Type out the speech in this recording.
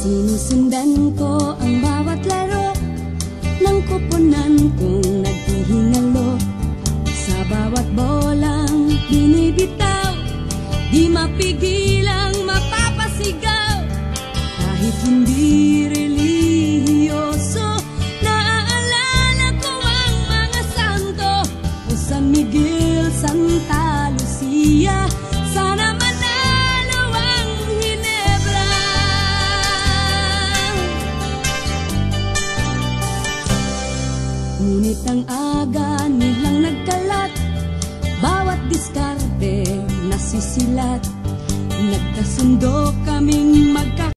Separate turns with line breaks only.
Sinusundan ko ang bawat laro ng koponan kong naghihingalo. Sa bawat bolang binibitaw, di mapigilang mapapasigaw. Kahit hindi relihiyoso, naaalala ko ang mga santo o San Miguel, Santa Lucia. Sana manalo ang Ginebra. Ngunit ang aga nilang nagkalat, bawat diskarte nasisilat. Nagkasundo kaming